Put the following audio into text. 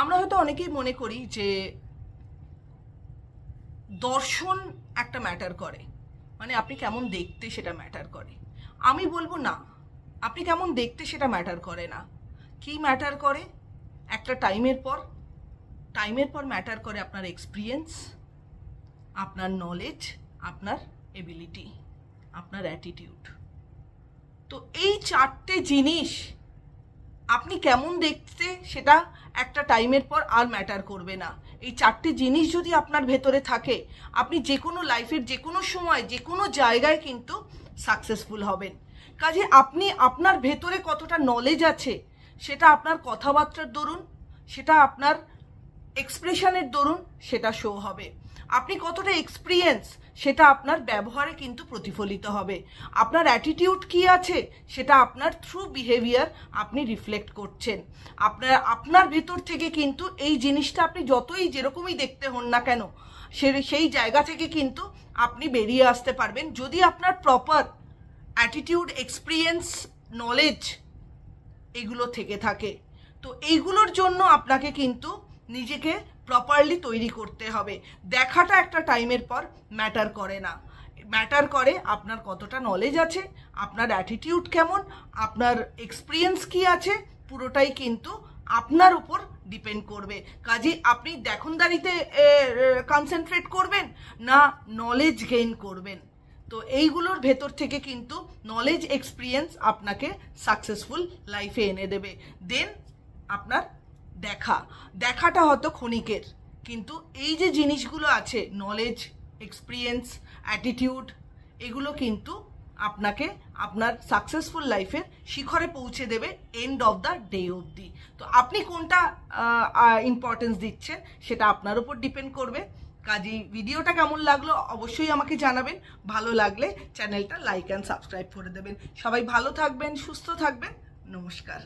আমরা হয়তো অনেকেই মনে করি যে দর্শন একটা ম্যাটার করে, মানে আপনি কেমন দেখতে সেটা ম্যাটার করে। আমি বলবো না, আপনি কেমন দেখতে সেটা ম্যাটার করে না। কি ম্যাটার করে? একটা টাইমের পর ম্যাটার করে আপনার এক্সপিরিয়েন্স, আপনার নলেজ, আপনার এবিলিটি, আপনার অ্যাটিটিউড। তো এই চারটে জিনিস আপনি কেমন দেখতে সেটা একটা টাইমের পর আর ম্যাটার করবে না। এই চারটে জিনিস যদি আপনার ভেতরে থাকে, আপনি যে কোনো লাইফের যে কোনো সময় যে কোনো জায়গায় কিন্তু সাকসেসফুল হবেন। কাজে আপনি আপনার ভেতরে কতটা নলেজ আছে সেটা আপনার কথাবার্তার দরুন, সেটা আপনার এক্সপ্রেশনের দরুন সেটা শো হবে। আপনি কতটা এক্সপিরিয়েন্স সেটা আপনার ব্যবহারে কিন্তু প্রতিফলিত হবে। আপনার অ্যাটিটিউড কি আছে সেটা আপনার থ্রু বিহেভিয়ার আপনি রিফ্লেক্ট করছেন। আপনার ভেতর থেকে কিন্তু এই জিনিসটা আপনি যতই যেরকমই দেখতে হন না কেন সেই জায়গা থেকে কিন্তু আপনি বেরিয়ে আসতে পারবেন, যদি আপনার প্রপার অ্যাটিটিউড, এক্সপিরিয়েন্স, নলেজ এগুলো থেকে থাকে। তো এইগুলোর জন্য আপনাকে কিন্তু নিজেকে প্রপারলি তৈরি করতে হবে। দেখাটা একটা টাইমের পর ম্যাটার করে না, ম্যাটার করে আপনার কতটা নলেজ আছে, আপনার অ্যাটিটিউড কেমন, আপনার এক্সপিরিয়েন্স কি আছে, পুরোটাই কিন্তু আপনার উপর ডিপেন্ড করবে। কাজে আপনি দেখনদারিতে কনসেন্ট্রেট করবেন না নলেজ গেইন করবেন। তো এইগুলোর ভেতর থেকে কিন্তু নলেজ, এক্সপিরিয়েন্স আপনাকে সাকসেসফুল লাইফে এনে দেবে। দেন আপনার দেখাটা হয়তো ক্ষণিকের, কিন্তু এই যে জিনিসগুলো আছে নলেজ, এক্সপিরিয়েন্স, অ্যাটিটিউড, এগুলো কিন্তু আপনাকে আপনার সাকসেসফুল লাইফের শিখরে পৌঁছে দেবে এন্ড অফ দ্য ডে অবধি। তো আপনি কোনটা ইম্পর্টেন্স দিচ্ছেন সেটা আপনার উপর ডিপেন্ড করবে। কাজেই ভিডিওটা কেমন লাগলো অবশ্যই আমাকে জানাবেন। ভালো লাগলে চ্যানেলটা লাইক অ্যান্ড সাবস্ক্রাইব করে দেবেন। সবাই ভালো থাকবেন, সুস্থ থাকবেন। নমস্কার।